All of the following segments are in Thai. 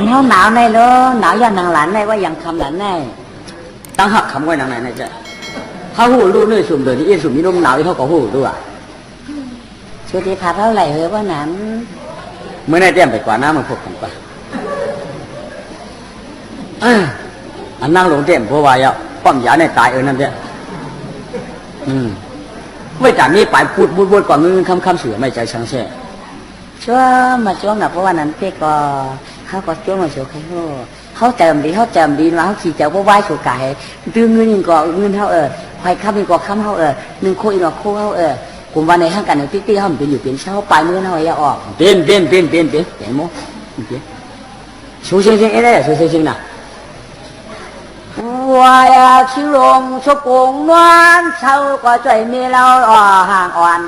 anh không nào này lo nào giờ nàng lạnh này quá dần không lạnh này tăng học không quay nàng này chứเขาหูรู้เนื้อสุ่มเดือดที่เอ็นสุ่มมีน้มหนาวที่เขาก็หูรู้อ่ะ ช่วยที่พาเท่าไหร่เหรอว่านั้นเมื่อไหร่เตรียมไปกว่าน้ำมันพบกันปะอันนั่งลงเตรียมเพราะว่าอ่ะป้อมยาในตายนั่นเด้ไม่จากนี้ไปพูดก่อนมึงคำเสือไม่ใจช่างแช่ช่วยมาช่วงน่ะเพราะว่านั้นพี่ก็เขาก็ช่วงมาช่วยเขาเจิมดีมาเขาขี่เจ้าเพราะว่าช่วยไก่ดื้อเงินยิงก่อเงินเขาควายข้ามยิงก่อข้ามเขาหนึ่งโคอีกหนึ่งโคเขากลุ่มวันในห้างกันในที่เขาเป็นอยู่เป็นเช่าไปเมื่อเขาอย่าออกเป็นเห็นมั้ยเป็นชูเชิงอะไรชูเชิงน่ะว่าชิลงชกงนวลเช่าก็ใจมีเราห่างอ่อน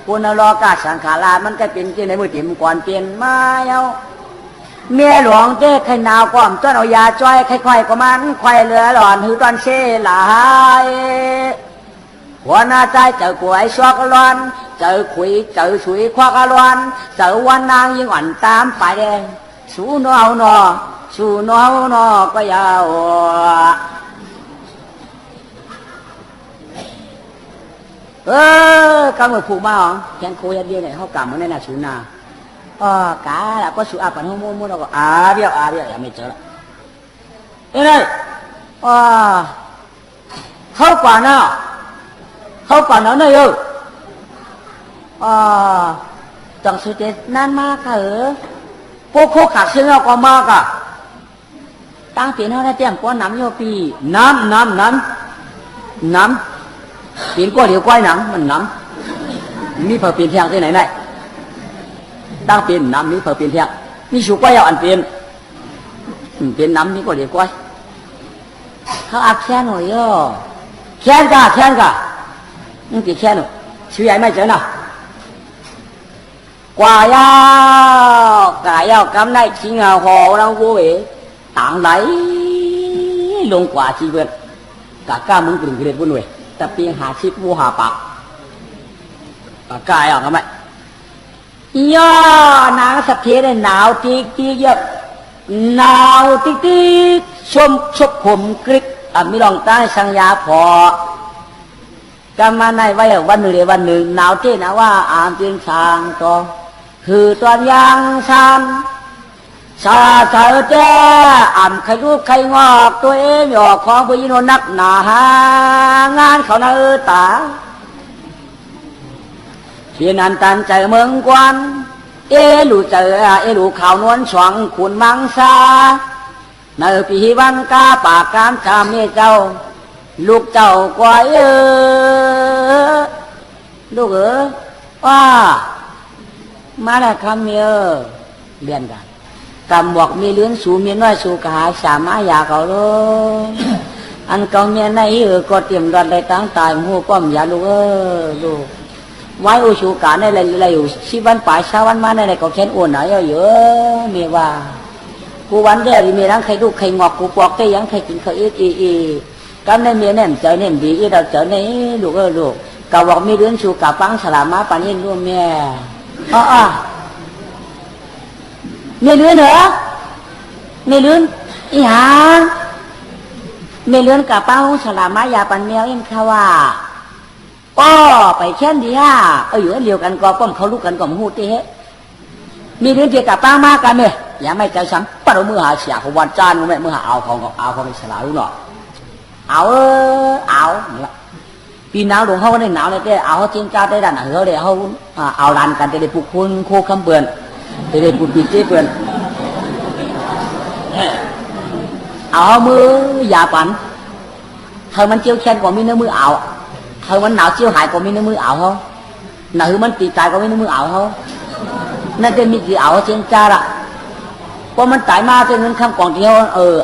คุณรอกาสังขารามันก็เป็นที่ในมือถิ่มก่อนเปลี่ยนมาเอาเมียหลวงเจ้ใครหนาวความต้นเอายาจ้อยใครก็มันใครเหลือหลอนหือตอนเช่หลายหัวหน้าใจเจอกล้วยชอกร้อนเจอขุยเจอฉุยควักร้อนเจอวันนางยิ่งอ่อนตามไปแดงสู้นอหนอสู้นอหนอก็ยาวcác người phụ ma hả? Khen cô ya đi này họ cảm ơn này là chú nào? Cá là có chú bạn không mua đâu có biết ya mày chờ lại. Đây này, hậu quả nào này ư? Chẳng sự chết nan ma cả ư? Cô khạc sinh nào có ma cả? Tăng tiền họ đã tìm có nắm vô pi nắm biến qua điều quay nắm mình nắm mi phở biến theo thế này đang biến nắm mi phở biến theo mi số quay vào ăn biến nắm mi qua điều quayเขาอักแค่หน่อยแค่มึงกี่แค่หน่อยชื่อใหญ่ไม่เจอน่ะกว่ายาวกำได้ชิงหอเราโว้ยต่างไหลลงกว่าชีวิตกะก้ามึงกลุ่มเกลียดบุญเว้ยแต่ปีหาชิบวัวหาปากกายออกไหมย่อนางสักเทได้หนาวติ๊กเยอะหนาวติ๊กชมผมกริกไม่ลองใต้สังยาพอกำมาในวันหนึ่งหนาวที่นะว่าอ่านเป็นช่างต่อคือตอนยังชันชาเธอเจ้อ่ำใครรู้ใครงอกตัวเองหยอกของผู้หญิงนักหนาหางานเขาเนื้อตาเพียงอันตันใจเมืองกวนลูขาวนวลสว่างขุนมังสาเนื้อปีวันกาปากกามชาเมียเจ้าลูกเจ้ากวายลูกว่ามาแล้วคำเมียเรียนกันกำบอกมีเลื่อนสูมีน้อยสูกหาสามารถอยากเอาเลยอันเก่าเมียในก็เตรียมรัดเลยตั้งตายหัวป้อมยาลูกลูกไว้อุชูกาในอะไรอยู่สิวันป่ายเช้าวันมาในอะไรก็แค่อ้วนหน่อยเยอะเมียว่ากูวันเดียวมีทั้งใครดูใครงอกกูปอกได้ยังใครกินเขากำในเมียเนี่ยเจอเนี่ยดีเราเจอในลูกลูกกำบอกมีเลื่อนสูกาปังสลามาปานินร่วมแม่ไม่เลื่อนเหรอไม่เลื่อนอีหาไม่เลื่อนกับเป้าฉลามายาปันแมวเอ็นข้าว่าไปแค่นี้อยู่อันเดียวกันก็ป้อมเขาลุกกันก็มูเตะมีเลื่อนเกี่ยวกับเป้ามากกันไหมอย่าไม่ใจช้ำปะเราเมื่อหาเสียของวันจานเมื่อหาเอาของฉลามรู้หรอเอาปีหนาวหลวงเขาในหนาวเลยเต้เอาเขาจริงจ้าได้ดันเหรอเดี๋ยวเขาเอาลันกันจะได้ปลุกคุณโคคำเบื่อจะได้ปุดปีเจ้เพื่อนเอามืออย่าปั่นเธอมันเจียวแค้นกว่ามีเนื้อมือเอาเธอมันหนาวเจียวหายกว่ามีเนื้อมือเอาเขาหนาหือมันตีตายกว่ามีเนื้อมือเอาเขานั่นจะมีกี่เอาเชียงจ้าละเพราะมันตายมาเป็นเงินคำกล่องที่เขา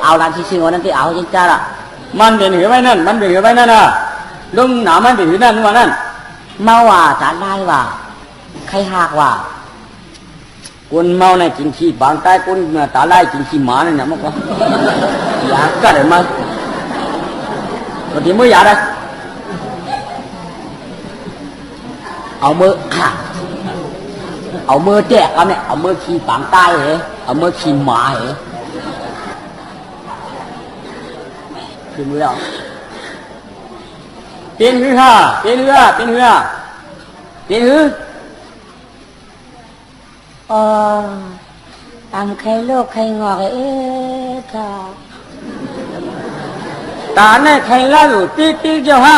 เอาลานที่ซื้อนั่นที่เอาเชียงจ้าละมันเป็นหือไว้นั่นน่ะลุงหนามันเป็นหือนั่นว่านั่นเมาว่าสารได้ว่าใครหักว่าคนเมาเนี่ยกินขี้บางใต้คนตาไล่กินขี้หมาเนี่ยมั้งก็อยากก็ได้มาตอนที่มื้ออยากได้เอามือ เอามือแจกเอาเนี่ยเอามือขี่ปางใต้เหรอเอามือขี่หมาเหรอคือมือเราเป็นหือฮะเป็นหือเป็นหือเป็นหือตามใครโลกใครงอกเอ๊ะค่ะตาเนี่ยใครล่าอยู่ติ๊กเจ้าฮะ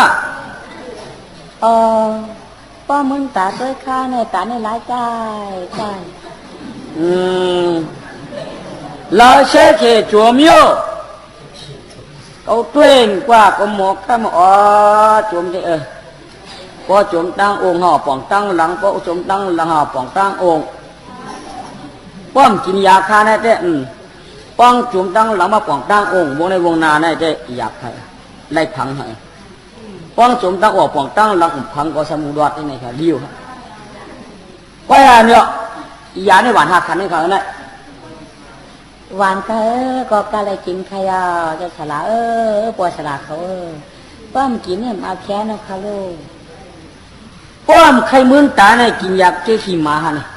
ป้ามึงตาด้วยข้าเนี่ยตาเนี่ยร้ายใจเราเชื่อเขจัวมิโอเขาเต้นกว่าก็หมกข้ามจุ่มเอก็จุ่มตั้งองค์ห่อป่องตั้งหลังก็จุ่มตั้งหลังห่อป่องตั้งองค์ป้อมกินยาฆ่าได้แต่ป้องจุ่มตั้งหลังมาป่องตั้งองค์วงในวงนาได้แต่อยากให้ไล่พังให้ป้องจุ่มตั้งออกป่องตั้งหลังพังก็สมุดวัดนี่ค่ะเดียวก็อย่างเนี้ยยาในหวานหักขันในเขาเนี่ยหวานก็กะเลยกินใครจะสละปวดสละเขาป้อมกินเนี่ยมาแค่นะเขาลูกป้อมใครมึงตาเนี่ยกินยาเจ๊ขี้หมาฮะเนี่ย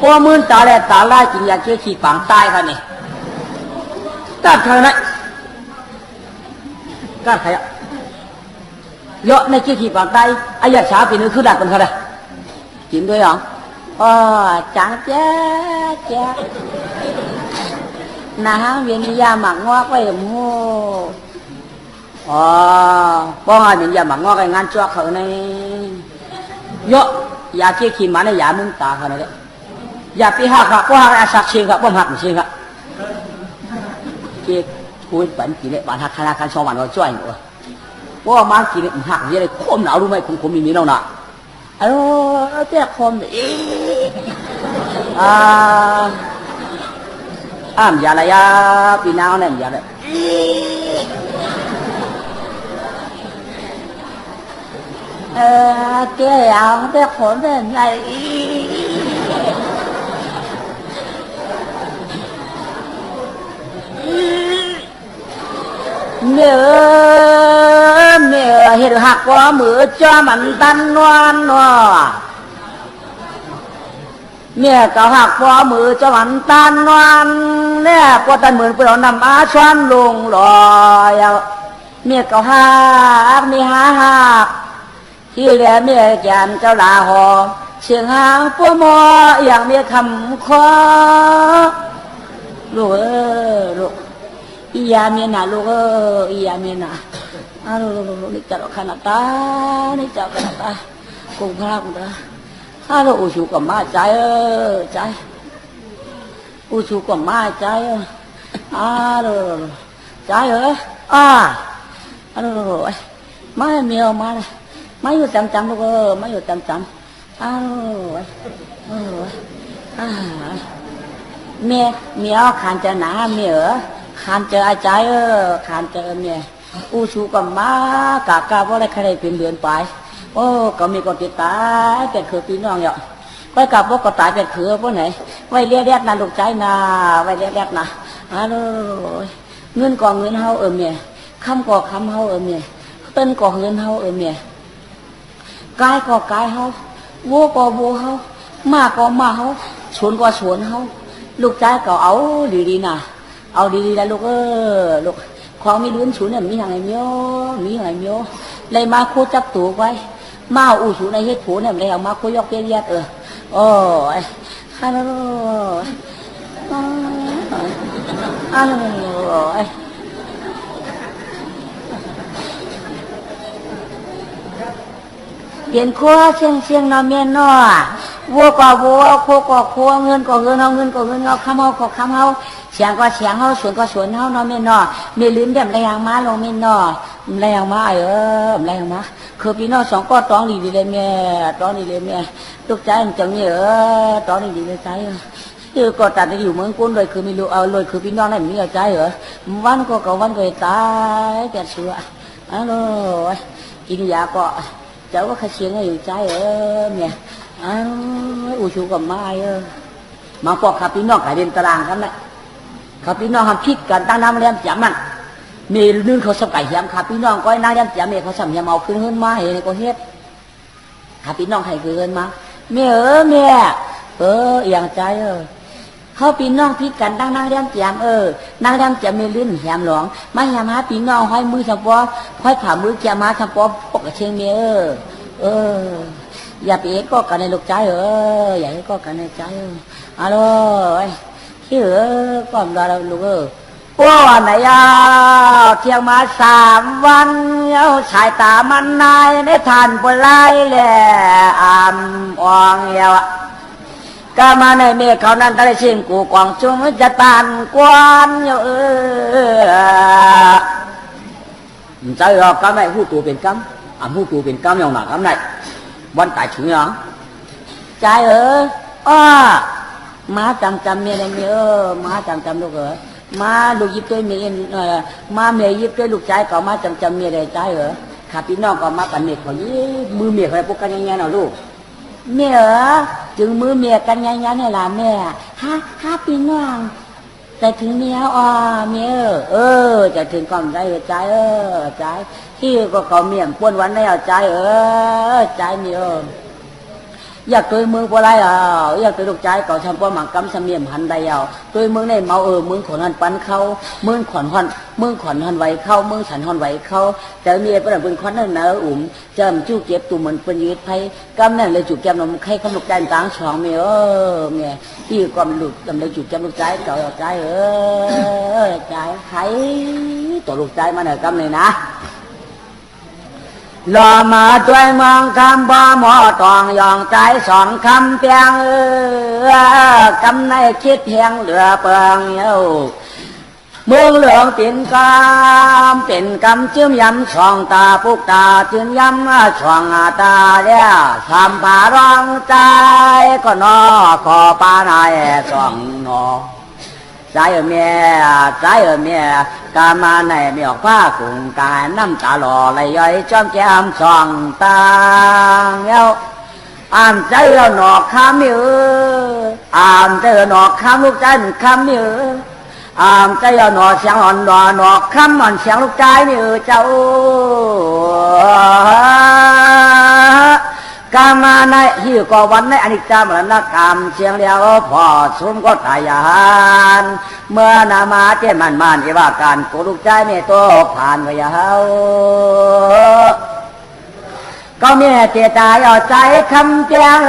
ป้อมมึงตาเลยตาไล่กินยาเจ๊ขี้ปังตายค่ะเนี่ยตัดเธอเนี่ยกัดใครเยอะในเจ๊ขี้ปังตายอายาชาปีนึงคือดัดกันเขาเลยกินด้วยเหรอจังเจ๊นาฮะเวียนยาหมักงอกไว้หมูป้องให้เวียนยาหมักงอกไว้งานจ้วเขาในเยอะยาเจ๊ขี้หมาในยามึงตาเขาเนี่ยยาปีหักก็หักอาศักเชียงครับป้อมหักเชียงครับเจ๊คุยปั่นกี่เนี่ยบ้านหักธนาคารชาวบ้านเราช่วยหมดว่ามากี่เนี่ยหักเยอะเลยโคมหนาวรู้ไหมคมมีเราหนาเจ้าคมอีอย่าละยาปีนาวเนี่ยอย่าเลยเจ้าเจ้าขนเป็นไงเมื่อเห็นหักว่ามือจ้ามันตันนวลเมื่อก็หักว่ามือจ้ามันตันนวลเนี่ยพอตันเหมือนเปล่านำอาชวนลงลอยเมื่อก็หักมีหักที่เหลือเมื่อแกนเจ้าลาหอเสียงหางปัวมออย่างเมื่อคำคอลูกลูกอียาเมียน่ะลูกอียาเมียน่ะลูกนี่จับขนาดตานี่จับขนาดตากุ้งพระกุ้งตาลูกอุชูกับมาใจใจอุชูกับมาใจลูกใจลูกไม่เมียวมาเลยไม่อยู่จำลูกไม่อยู่จำลูกเมียขานจะหนาเมียขานเจออาจารย์ขานเจอเมียอุชูกับมากากาเพราะอะไรใครเป็นเดือนไปก็มีคนติดตายเป็นคือพี่น้องอย่างไปกับพวกก็ตายเป็นคือพวกไหนไว้เรียกนะลูกใจนะไว้เรียกนะเงินก่อเงินเฮาเมียคำก่อคำเฮาเมียเต้นก่อเงินเฮาเมียกายก่อกายเฮาวัวก่อวัวเฮามาก่อมาเฮาสวนก่อสวนเฮาลูกใจก็เอาดีๆนะเอาดีๆแล้วลูกลูกของมีลุ้นฉุนเนี่ยมีอย่างไรเมียวเลยมาโคจับตัวไว้มาอูฉุนในเฮ็ดผูเนี่ยเลยเอามาโคยกเยียดฮัลโหลเปลี่ยนขั้วเชียงนอนเมียนนอวัวก่อวัวโคก่อโคเงินก่อเงินเอาเงินก่อเงินเอาคำเอาก่อคำเอาเสียงก็เสียงเฮาสวนก็สวนเฮานอนเมียนนอมีลิ้นเดี่ยมไรอย่างมาลงเมียนนอไรอย่างมาไรอย่างมาคือพี่น้องสองก็ต้องดีเลยเมียต้องดีเลยเมียตุกใจมันจังเนี่ยต้องดีเลยใจคือก็ตัดอยู่เมืองกุ้นเลยคือไม่รู้เอาเลยคือพี่น้องนั่นมีใจวันก็วันก็ตายแต่เสือกินยาก็เจ้าก็ขยันอยู่ใจเมียอุชูกับมามาพอขับพี่น้องขายเดินตารางกันแหละขับพี่น้องทำคิดกันตั้งน้ำเลี้ยงจับมันมีนึ่งเขาสกัดยำขับพี่น้องก็นั่งเลี้ยงจับเมียเขาสั่งยำเอาขึ้นขึ้นมาเห็นก็เฮ็ด หาพี่น้องให้เกินมาแม่แม่อย่างใจเขาพี่น้องพี่กันดังนางเรียงแจมนางเรียงแจมมีลิ้นแหมหลวงมาแหมหาพี่น้องห้อยมือสัมปอห้อยขามือแจมมาสัมปอพกกระเชียงเมียอย่าไปเอ็กก็กันในลูกใจอย่าเอ็กก็กันในใจฮัลโหลที่ก่อนเราลูกว่าไหนเที่ยงมา3 วันสายตามันนายในทานปลายแหละอ่องเยาวก็มาในเมฆเขานั้นทะเลชิงกูกวางจุงจะตานกวนใจเราก็ไม่หูตัวเป็นกำหูตัวเป็นกำอย่างหนักกำไหนวันตายถึงยังใจมาจำเมียอะไรเมียมาจำลูกมาลูกยิบตัวเมียมาเมียยิบตัวลูกใจก็มาจำเมียอะไรใจข้าพี่น้องก็มากันเมียเขามือเมียอะไรพวกกันยังไงเนาะลูกเมียจึงมือเมียกันยังไงนี่ล่ะแม่ฮะพี่น้องแต่ถึงเมียเมียจะถึงก่อนใจใจใจที่ก็เขาเมียป้วนวันได้ใจใจเมียอยากตัวเมืองพอไรอยากตัวลูกใจก่อทำป้อหมังกำสมียมหันใดตัวเมืองในเมาเมืองขอนหันปันเขาเมืองขอนหันไหวเข้าเมืองฉันหันไหวเข้าแต่เมียเป็นคนขอนนั่นเนอจำจู้เก็บตุ่มเหมือนเป็นยืดไผ่กำนั่นเลยจูบแก้มนมไข่ขนมใจต่างช่องเมียเมียที่ความหลุดจำเลยจูบแก้มลูกใจก่อใจใจไข่ตัวลูกใจมาเนี่ยกำเลยนะรอมาด้วยเมืองคำบ่หมอตองยองใจ2 คำเพียงกำในคิดเพียงเหลือเปิงเมืองเหลืองเป็นกำจิ้มยำช่องตาปุกตาจิ้มยำช่องตาเนี่ยทำป่าร้องใจก็นอขอปานายช่องนอใจเมียกามาในเมียผ้ากุ่งกายน้ำตาหล่อไหลย้อยจ้อมแก้มช่องตาใจเราหนอกคำมือใจเราหนอกคำลูกใจคำมือใจเราหนอกเสียงอ่อนหนอกคำอ่อนเสียงลูกใจมือเจ้ากามาในหิวก็วันในอนิจจามรณกรรมเชียงเดียวพอสมก็ตายานเมื่อนามาเจมันเอว่าการโกลูกใจเมโตผ่านไปยาวก็เมียเจตายเอาใจคำแจ้ง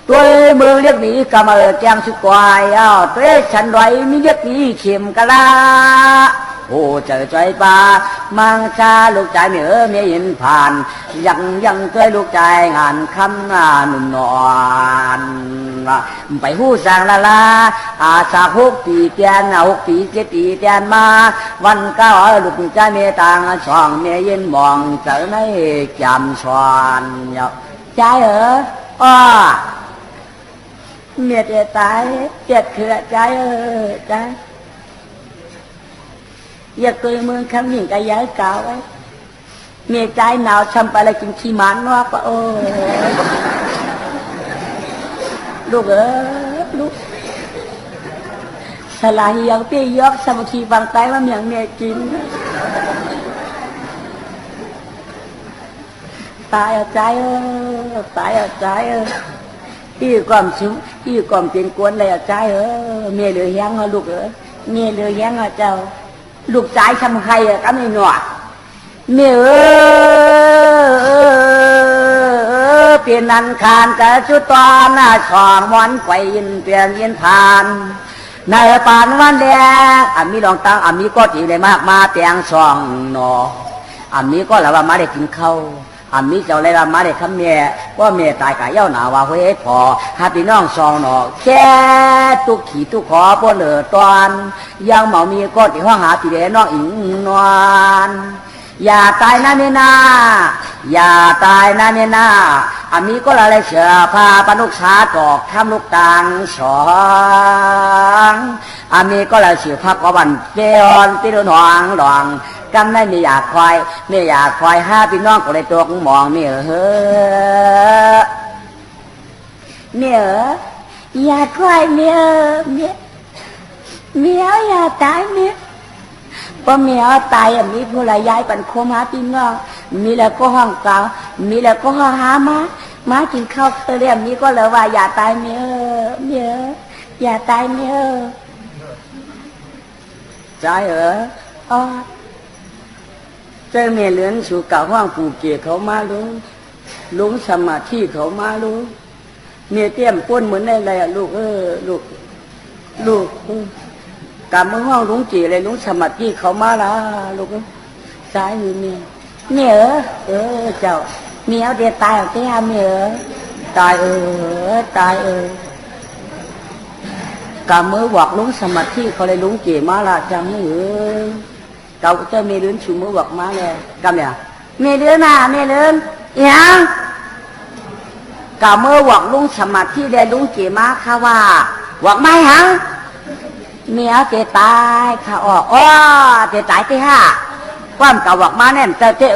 ตัวเมืองเรียกหนีกำมาแจ้งสุกวายตัวฉันไหวมีเรียกหนีเข็มกะลาโอ้เจอใจป่ามังชาลูกใจเมียยินผ่านยังเคยลูกใจงานคำหนุ่มนอนไปหู้สั่งละอาสา6 ปีเตียน6 ปี7 ปีเตียนมาวัน9ลูกใจเมียต่างช่องเมียยินมองเจอในจำชวนใจเมียจะตายเจ็บเถื่อใจใจอยากตัวเมืองคำหญิงกะย้ายเก่าเมียใจหนาวช้ำไปแล้วกินขี้มันนอกว่าลูกลูกสลายยังเปี้ยยอกสมุทีบางไตว่าเมียงเมียกินตายใจตายใจที่ความชุ่มที่ความเป็นกวนเลยใจเมียเหลือแห้งลูกเมียเหลือแห้งเจ้าลูกใจทำใครก็ไม่หนวดเมียเปลี่ยนนันคานกะชุดตอนหน้าช่องวันไฟยินเปลี่ยนยินผ่านในปานวันแดงมีลองตั้งมีก็จีได้มากมาเตียงช่องหนอมีก็แล้วว่ามาได้กินข้าวมีเจ้าอะไรมาได้คำเมียว่าเมียตายกะเย้าหนาว่าเฮ้ยพอหาพี่น้องซองหนอแค่ตุกขี่ตุกขอปนเหลือตอนยังเมามีก็ที่ห้องหาพี่เดน้องอิงนวลอย่าตายนะเมียนาอย่าตายนะเมียนามีก็อะไรเชื่อพาปนุกษาตอกทำลูกต่างสองมีก็อะไรเชื่อพักวันเปียนตีนหองหลองกำได้ไม่อยากคอยห้าพี่น้องก็เลยตัวมองเมียอย่าคอยเมียอย่าตายเมียพอเมียตายมีผู้ใดย้ายปันโคมหาพี่น้องมีแล้วก็ห้องเก่า มีแล้วก็หามากินข้าวเรียมนี้ก็เลยว่าอย่าตายเมียอย่าตายเมียใจอ๋อเจ้าเมียเลื้อนสู่เก่าห้องปู่เกียเขามาลุงสมาธิเขามาลุงเมียเตี้ยมป้นเหมือนอะไรลูกลูกกลับมาห้องลุงเกียเลยลุงสมาธิเขามาละลูกใจเมียเจ้าเมียเอาเดียตายเอาเตี้ยเมียตายกำมือบอกลุงสมาธิเขาเลยลุงเก๋มาละจำไม่เก่าเจ้าเมียเลื้อนชูมือบอกมาเลยกำเนี่ยเมียเลื้อนยังกำมือบอกลุงสมาธิเลยลุงเก๋มาค่ะว่าบอกไม่ฮะเมียเจตายค่ะเจตายที่ห้าความเก่าบอกมาเนี่ยจะเจ๊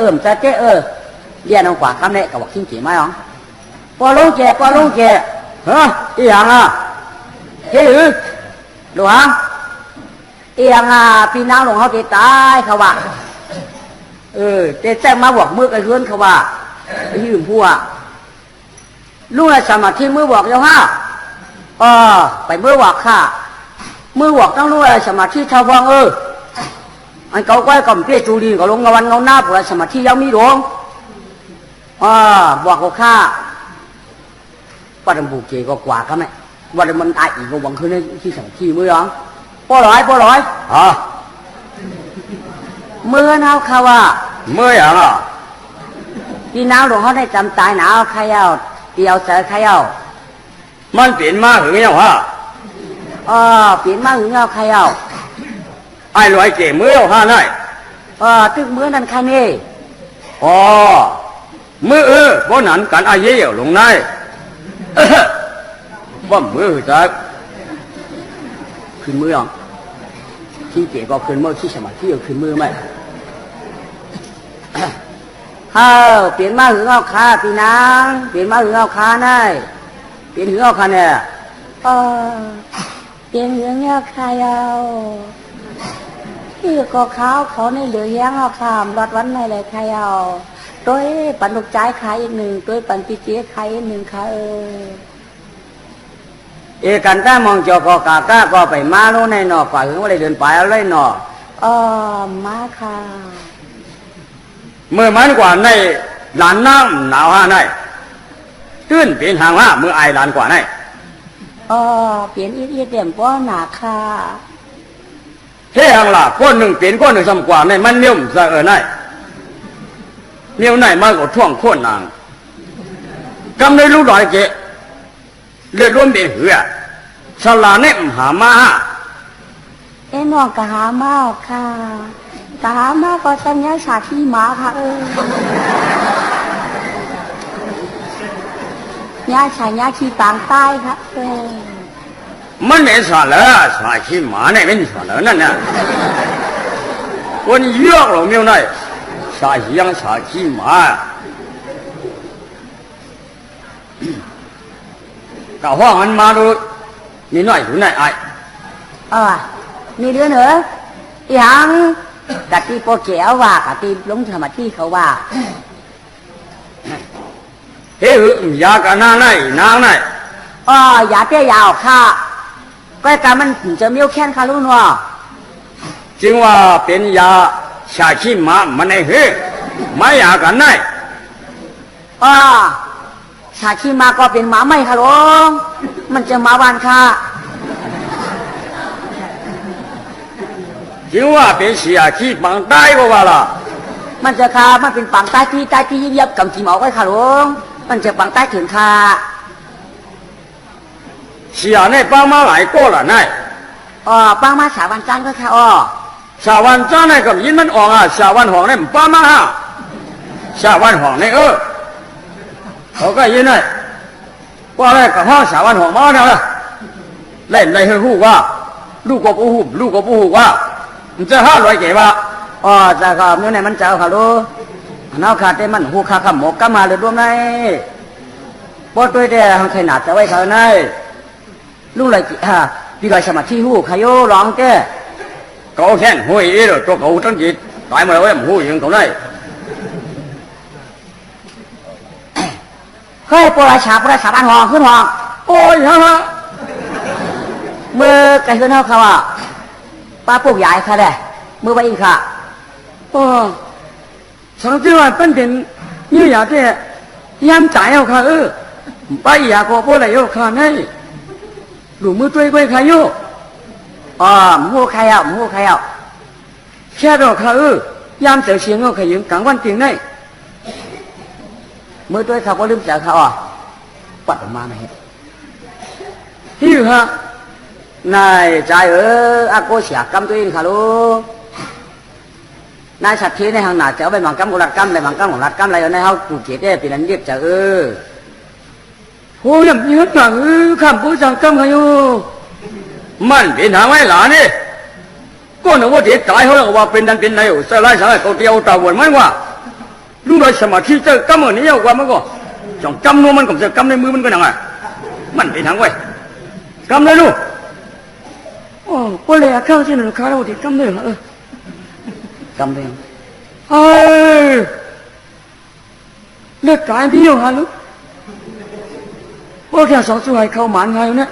เรียนเอากว่าคำเนี่ยกับบอกทิ้งเก๋ไหมอ๋อพอลุงเก๋ฮะอีหยังเฮ้ยหลวงเอียงพี่น้องหลวงเขาเจตายเขาว่าเจ๊แจ้งมาบอกมือกันเรือนเขาว่ายืมพัวลูกสมาธิมือบอกเจ้าฮะไปมือบอกค่ะมือบอกต้องลูกสมาธิชาวฟังอันเขาก็กำเปี้ยจูดีก็ลงเงาวันเงาหน้าผัวสมาธิยังมีหลวงบอกเขาค่ะปัดบุกเกก็กว่าเขาไหมวันมันตายอีกก็หวังคืนในที่สองที่มือหรอปอร้อยมือเอาเขาว่ามืออย่างพี่น้องหลวงเขาได้จำตายหนาวใครเอาเตียวเจอใครเอามันเปลี่ยนมาหึงเงาฮะเปลี่ยนมาหึงเงาใครเอาไอ้รวยเก๋มือเอาฮะนั่นตึกมือนั่นใครนี่มือเพราะนั้นการอาเยี่ยวลงในว่ามือจะขึ้นมือยังที่เก๋ก็ขึ้นมือที่สมาธิก็ขึ้นมือไหมเปลี่ยนมาหึงเอาคาพี่นางเปลี่ยนมาหึงเอาคาได้เปลี่ยนหึงเอาคาเนี่ยเปลี่ยนหึงเอาคาเอาที่ก็เขาในเหลือแย้งเอาคามรอดวันในเลยใครเอาโดยปันลูกใจใครอีกหนึ่งโดยปันปีเจี๊ยใครอีกหนึ่งค่ะกันต้ามองจอกกาก็ไปมาโน่นในหนอกว่าถึงว่าได้เดินไปเอาเลยหนอมาค่ะเมื่อมันกว่าในหลานน้ำหนาวฮะในตื้นเปลี่ยนหางว่าเมื่อไอหลานกว่าในเปลี่ยนอีเดียมป้อหนาค่ะเท่หังล่ะก้อนหนึ่งเปลี่ยนก้อนหนึ่งสมกว่าในมันนิ่มซะในเนียวไหนมากกว่าท่วงโค่นนางกำได้รู้หน่อยเกะเลือดร่วมเดือดเหือฉลาดเนี่ยหามาน้องกะหามาค่ะกะหามาก็สัญญาชาที่หมาค่ะญาชายาที่ต่างใต้ค่ะมันไม่สาระชาที่หมาเนี่ยไม่สาระนั่นน่ะคนเยอะหรอเมียวไหนชายังชาที่หมาก็ห้องมันมาดูมีหน่อยอยู่ไหนไอ้มีเรื่องเหรอยังกะตีโปเขียวว่ากะตีลงธรรมที่เขาว่าเฮ้ยยากะนางไหนยาเตี้ยยาวค่ะก็การมันจะมีแค่นค่ะลูกนัวจึงว่าเป็นยาชาขี้หมามันไอ้เฮ้ยไม่ยากันไหนชาขี้มาก็เป็นหมาไม่ค่ะลุงมันจะมาบ้านค่ะจึงว่าเป็นเสียขี้ปังใต้ก็ว่าล่ะมันจะค่ะมันเป็นปังใต้ที่เยียบกับจีหมอไว้ค่ะลุงมันจะปังใต้ถึงค่ะเสียในปังมาหลายก็ล่ะนายปังมาสาวันจันทร์ก็ค่ะสาวันจันทร์นี่ก็ยินมันออกสาวันหองนี่ปังมาฮะสาวันหองนี่เขาก็ยินเลยว่าอะไรกับห้องสาวันหองมาเนี่ยเล่นอะไรให้ฮู้ว่าลูกก็ผู้ฮู้ว่ามันจะ500เก๋ว่าจะก็เมื่อไหร่มันจะเอาค่ะลูกน้าขาดได้มันฮู้ขาขมกก็มาเลยรวมในพอตัวเดียวขนาดจะไว้เขาในลูกเลยพี่ก็สมาธิฮู้ขยโยร้องแก่ก็แค่ฮู้อีหรอตัวเขาตั้งจิตตายมาแล้วมันฮู้ยังเขาได้ ฮ้ยปราชาบ้านหองขึ้นหอง โอ้ยฮะ เมื่อไก่ขึ้นเฮาเขาว่าป้าปลูกใหญ่ค่ะเด้มือไปอีกค่ะ โอ้สังเกตว่าเป็นนี่อยากจะยามจ่ายเอาค่ะไปอยากก็พออะไรเอาค่ะนี่หลูมือตัวก้อยค่ะโย อ๋อหมูใครเอาหมูใครเอา แค่เราค่ะยามเสียเสียงเอาค่ะยืมกลางวันจริงได้ มือตัวเขาก็ลืมเจอเขาอ่ะปัดออกมาไม่เห็น ที่ฮะ นายใจอากูเสียกรรมตัวเองค่ะลูกนายสัตย์ที่ในห้างหน้าเจ้าไปบางกรรมกุลกรรมในบางกรรมของรัฐกรรมอะไรในเฮาถูกเกียรติปีนั้นเรียกเจอโอ้ยยังหนังข้ามผู้จังกำกันอยู่มันเป็นทางไว้หลานนี่ก็นึกว่าเด็กตายเขาแล้วว่าเป็นดันเป็นนายอยู่สลายสลายเขาเดียวตาวนไม่ว่าลูกเราสมาธิเจอกำมือนี้เอากว่ามันก็จังกำนู้มันก็จะกำในมือมันก็ยังไงมันเป็นทางไว้กำเลยลูกโอ้ก็เลยเข้าที่หนึ่งข้าเราที่กำเลยกรรมเอง เฮ้ยเลือดกายพี่อยู่ฮะลูกโอ้แค่สองส่วนเข้าหมานไงเนี่ย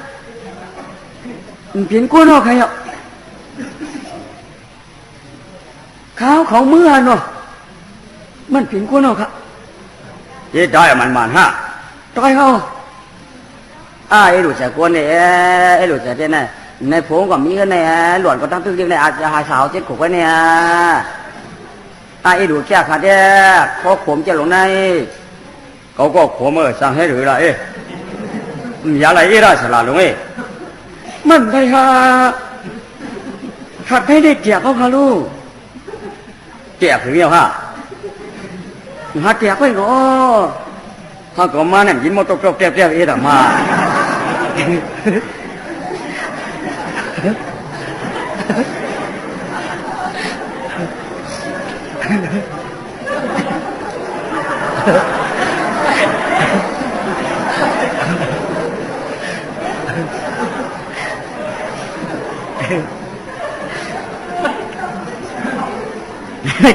เปลี่ยนก้นเอาใครอ่ะข้าวของมือหันเนาะมันเปลี่ยนก้นเอาครับเย้ได้มันฮะตายเอาไอ้หลุดจากก้นเนี่ยไอ้หลุดจากเนี่ยในผงก็มีกันเนี่ยหลวนก็ตั้งตึกเดียวเนี่ยอาจจะหาสาวเจ็ดขวบไว้เนี่ยไอ้ดูแค่ขาดเนี่ยพอผมจะลงในเขาก็ขมสั่งให้หรือละอย่าอะไรได้สละลงมันได้ฮะขัดให้ได้เกียกเขาค่ะลูกเกียกถึงเดียวฮะหาเกียกไว้เนาะถ้าก็มาเนี่ยยิ้มมาตกๆแก่ๆแต่มา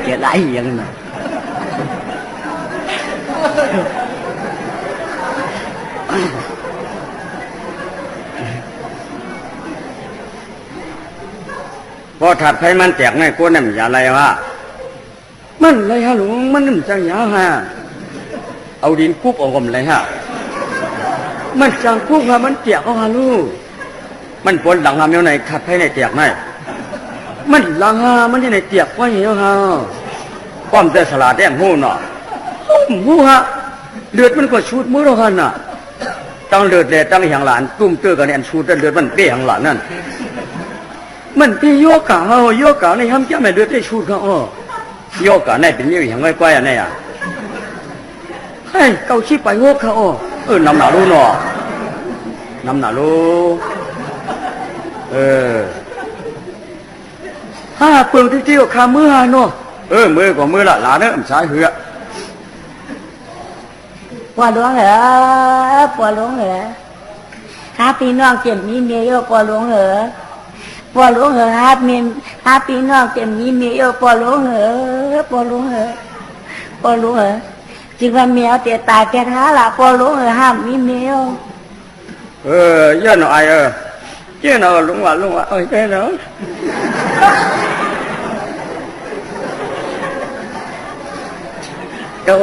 เกียรไรอย่างนั้นพอถัดให้มันแตกไงกูนั่นอย่าอะไรวะมันอะไรฮะหลวงมันจังยาฮะเอาดินคุบเอาผมเลยฮะมันจังคุบฮะมันแตกเอาฮะลูกมันปนหลังฮะเมื่อไหร่ถัดให้ในแตกไงมันหลังฮะมันที่ไหนแตกไว้เหรอฮะความแต่สลาดแดงหูเนาะหูฮะเลือดมันก็ชุดมือเราฮะน่ะตั้งเลือดเลยตั้งอย่างหลานตุ้มเตื้อกันเนี่ยชุดเลือดมันเปี้ยอย่างหลานนั่นมันเป็นโยกะโยกะในห้ามแก้ไม่เดือดได้ชุดเขาโยกะในเป็นเรื่องอย่างง่ายๆอะไรเฮ้ยเกาชีไปโยกเขาน้ำหนาลูเนาะน้ำหนาลูถ้าเปลืองที่เที่ยวขามือฮะเนาะมือก็มือละหลานเนี่ยสายเหือปวดหลวงเหรอปวดหลวงเหรอหาพี่น้องเจ็บนี้เมียโยปวดหลวงเหรอปวดหลวงเหรอหาพี่น้องเจ็บนี้เมียโยปวดหลวงเหรอปวดหลวงเหรอปวดหลวงเหรอจึงว่าเมียเตียตายแกท้าละปวดหลวงเหรอห้ามมีเมียเยอะหน่อยเยอะหน่อยลุงว่าแค่เนาะก็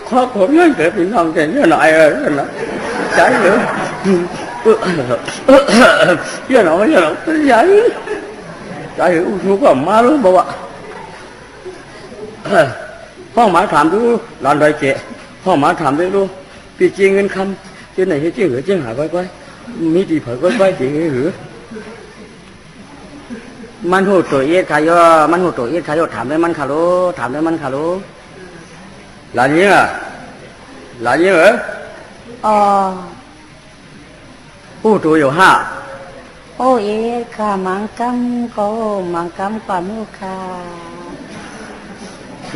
ข้อผมยังเกิดเป็นน้องแต่เนี่ยหน่อยนะใช่หรือเนี่ยหน่อยใช่ใช่อุ้ยก็มารู้บ่วะพ่อหมาถามดูหลานใดเจ๊พ่อหมาถามดูดูพี่จีเงินคำเจ๊ไหนเจ๊เหรอเจ๊หาก้อยมีดีเผยก้อยเจ๊เหรอมันหูตัวเอ็ดขายมันหูตัวเอ็ดขายถามได้มันขารุถามได้มันขารุหลานนี้อ่ะหลานนี้เหรอผู้ตัวอยู่ห้าโอ้เอ็ดค่ะมังกำก็มังกำความลูกค่ะ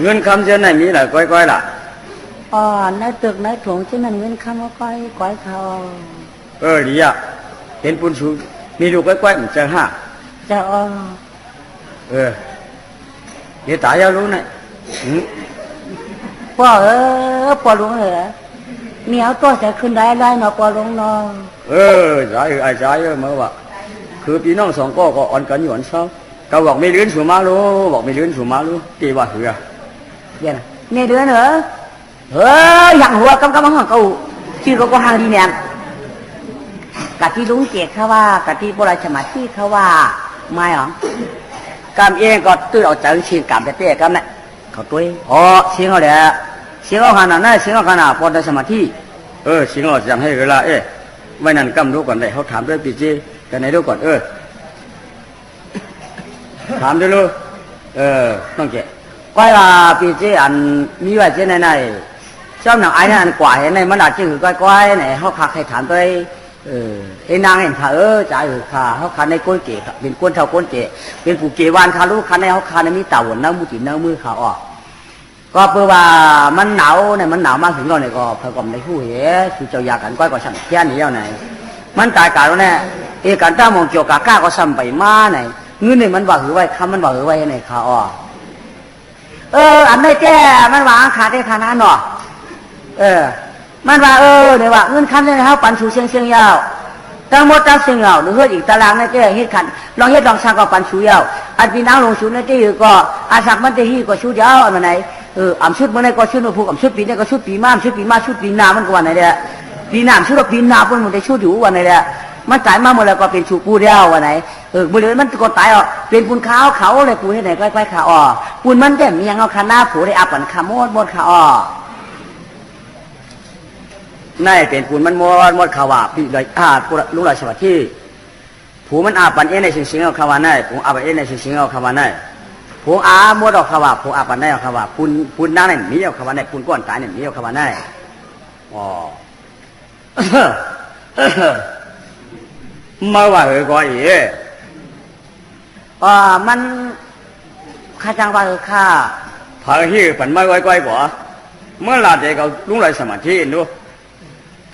เงินคำเจ้าไหนมีหลายก้อยล่ะในตึกในถุงที่มันเงินคำว่าก้อยเขาดีอ่ะเห็นปุ่นสูมีลูกก้อยเหมือนเจ้าห้าจะเดี๋ยวตายแล้วรู้ไหนพ่อพ่อรู้เหรอ เหนียวตัวจะขึ้นได้ไรเนาะปอลงเนาะใช่ไอ้ใช่เมื่อว่าคือพี่น้องสองก็อ่อนกันอยู่อันเช้าเขาบอกไม่เลื่อนสูมาลูบอกไม่เลื่อนสูมาลูตีว่าหือเดี๋ยวนะไม่เลื่อนเหรออย่างหัวกำหังเขาชื่อก็ห่างดีเนี่ยกะที่ลุงเกียรเขาว่ากะที่โบราณสมัยที่เขาว่าไม่หรอกำเองก็ตื้อเอาใจชิงกำแต่เตี้ยกำเนี่ยเขาตัวชิงเอาเลยชิงเอาขนาดนั้นชิงเอาขนาดพอได้สมาธิชิงเอาจังให้เวลาไว้นั่นกำรู้ก่อนได้เขาถามด้วยปีจีกันไหนรู้ก่อนถามด้วยลูกต้องเจ๊ก้อยว่าปีจีอันมีไว้เจ๊ไหนเจ้าหนังไอ้นั่นกว่าเห็นในมันอาจจะคือก้อยไหนเขาขาใครถามตัวไอ้นางเห็นขาจ่ายขาเขาขาในก้นเก๋เป็นก้นเท่าก้นเก๋เป็นผู้เกวานขาลูกขาในเขาขาในมีเต่าหวนน้ำมือจีนน้ำมือขาออกก็เพื่อว่ามันหนาวเนี่ยมันหนาวมากถึงเราเนี่ยก็พอกลมในผู้เหคือเจ้าอยากกันก้อยก็สั่งแค่นี้เอาไหนมันตายกาแล้วเนี่ยการตั้งมองเกี่ยวกับก้าก็ซ้ำไปมาไหนเงินเนี่ยมันว่าหือไว้คำมันว่าหือไว้ในขาออกอันไม่แก้มันว่าขาได้ฐานะหนอมันว่าเนี่ยว่าเงินคันเนี่ยเขาปั่นชูเชียงยาวทั้งหมดทั้งเชียงยาวหรือเฮ็ดอีกตารางนี่แก้เฮ็ดคันลองเฮ็ดลองสร้างก็ปั่นชูยาวอันพี่น้องลงชูนี่ที่ก็อาศักมันจะฮีก็ชูยาวอันไหนอ่ำชุดมันไหนก็ชุดผูกอ่ำชุดปีนี่ก็ชุดปีม้ามชุดปีม้าชุดปีนามันก็วันไหนเนี่ยปีน้ำชุดปีนาเพิ่นมันได้ชุดอยู่วันไหนเนี่ยมันตายมาหมดแล้วก็เป็นชูปูเดียววันไหนบริเวณมันก็ตายเป็นปูนขาวเขาเลยปูที่ไหนใกล้ๆขาปูนมันแจ่มยังเอาคานาผูได้อาปั่นขามดขานั่นเป็นปูนมันมดขาวาพี่เลยลุงราชวัตรที่ผูมันอาปันในสิงเอาขาวานั่นผูอาปันในสิงเอาขาวานั่นผูมดเอาขาวาผูอาปันในเอาขาวาปูนนั่นมีเอาขาวานั่นปูนก้อนตายเนี่ยมีเอาขาวานั่นมาว่าก็มันข้าจังว่าข้าพาฮีปันไม่ไว้ก้อยบ่เมื่อลาเด็กเอาลุงไรสมาธิดู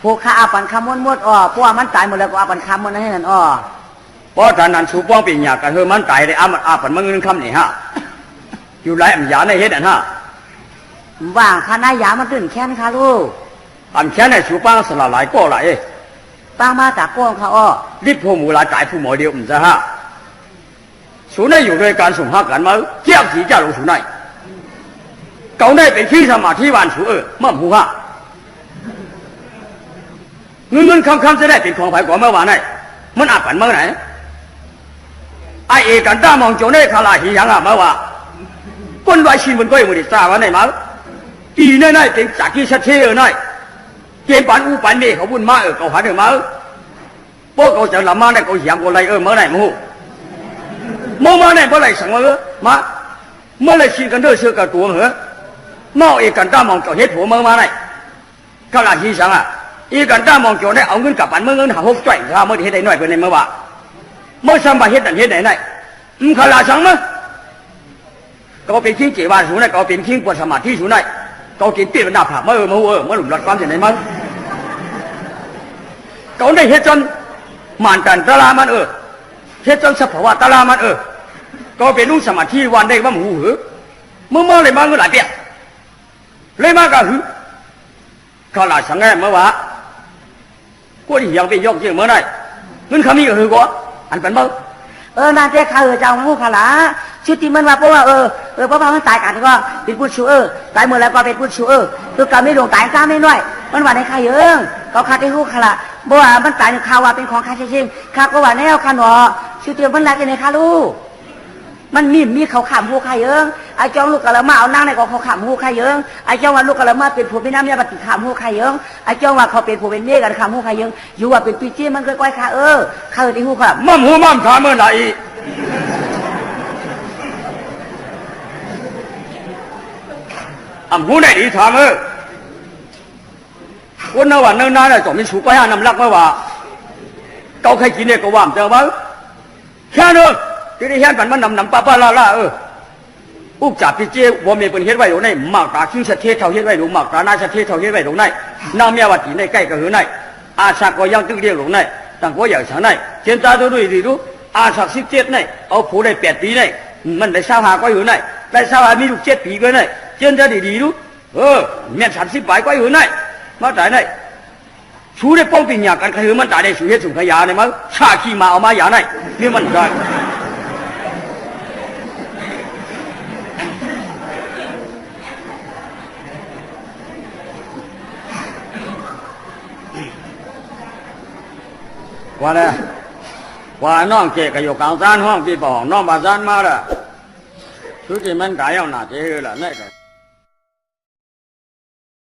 พวกข้าอาปันคำมดพวกมันตายหมดแล้วก็อาปันคำมดให้นั่นเพราะท่านนั้นชูป้องปีหยากันมันตายเลยอาปันมันเงินคำนี่ฮะอยู่ไรอันยาในเฮ็ดฮะว่างข้านายามันตื่นแค้นข้าลูกอันแค้นในชูป้องสละหลายก็หลายป้ามาจากก้องเขารีบพูมูลาจ่ายผู้หมอเดียวจะฮะสูในอยู่ด้วยการส่งหักกันมาเจ้าสีเจ้าลงสูในเก่าในเป็นที่สมาธิวันสูมั่มหูฮะเงินคำจะได้เป็นของไผ่ก่อนเมื่อวานไหนมันอาปันเมื่อไหนไอกันต้ามองโจเน่คาลาหิยังเมื่อวานก้นไว้ชินบนก้อยมือดิจ้าวันไหนมาอีในเป็นจากที่ชัดเจนในเกณฑ์ปันอูปันนี่เขาบุญมาเขาหาเดือมาพวกเขาจะละมาได้เขาหยามเขาไรเมื่อไหร่มูมาไหนเมื่อไหร่สั่งมาเมื่อไหร่ชินกันเด้อเชื่อกับตัวเหรอมากันต้ามองโจเฮ็ดหัวเมื่อมาไหนคาลาหิยังกันต้ามองโจได้เอาเงินกับปันเมื่อเงินหาหกจ่อยข้าเมื่อเฮ็ดได้น้อยเพื่อนในเมื่อว่าเมื่อซ้ำไปเฮ็ดนั่นเฮ็ดไหนคาลาสั่งมั้ยก็เป็นขี้เจี๋ยวสูนัยก็เป็นขี้ปวดสมาธิสูนัยก็กินเตี้ยเป็นดาบผ่าเมื่อหลุมหลัดความเสียไหนมั้งก็ได้เฮ็ดจนมันกันตะลามันเฮ็ดจนสภาวะตะลามันก็เป็นลูกสมาธิวันได้ว่าหมูเมื่อเลยมาเงินหลายเปียเลยมากะหือข้าหลาสังเกตเมื่อวะกูที่ยังไปยกเยอะเมื่อไหร่เงินคำนี้ก็หือก็อันเป็นเมื่อนานเจ้าข้าเจ้าผู้ข้าหลาชุดที่มันว่าเพราะว่าเพราะว่ามันตายกันก็เป็นผู้ชูตายเมื่อไรก็เป็นผู้ชูตัวการไม่ลงตายซ้ำไม่น้อยมันว่าในข้าเยอะก็ข้าที่ผู้ข้าละบ่ว่ามันตายข้าว่าเป็นของข้าจริงข้าก็ว่าแนวข้าหนอชุดที่มันรักในข้าลูกมันมีเขาขำผู้ข้าเยอะไอ้เจ้าลูกกะละมาเอานั่งในกองเขาขำผู้ข้าเยอะไอ้เจ้าว่าลูกกะละมาเป็นผู้เป็นน้ำยาปฏิขำผู้ข้าเยอะไอ้เจ้าว่าเขาเป็นผู้เป็นเมฆกันขำผู้ข้าเยอะอยู่ว่าเป็นปีจี้มันค่อยๆข้าข้าที่ผู้ข้ามั่มหูมั่มขาเมื่อไหร่หูไหนดีถามคนนั้นว่าเนิ่นๆน่ะจะมีสูบไปหานำลักเมื่อว่าเกาใครกินเนี่ยก็ว่างเจอมั้งแค่นั้นที่ได้เห็นปันมันนำป้าล่าอุกจับพี่เจ้าว่ามีเป็นเฮ็ดไว้ตรงไหนหมากตาชิ้นเสถียรเท่าเฮ็ดไว้ตรงหมากตาหน้าเสถียรเท่าเฮ็ดไว้ตรงไหนน้ำเมียวตีในใกล้กับหือไหนอาชักก็ยังตึกเดียวตรงไหนต่างก็อย่างฉันไหนเจนตาดูดูอาชัก17ไหนเอาผู้ได้8 ปีไหนมันได้สาวหาก็อยู่ไหนได้สาวหามีลูก7 ปีก็ไหนเจนจะดีดูเมีย30 ปลายก็อยู่ไหน มาจ่ายได้ชูได้ป้องปิญญากันคือมันจ่ายได้ชูเฮ็ดสุขยาเนี่ยมั้งชาขี้มาเอามาอย่าได้นี่มันได้ว่าแล้วว่าน้องเจ๊ก็อยู่กลางซานห้องพี่ปองน้องบาซานมาละชุดที่มันกายเอาหน้าเจ๊ละนี่ก็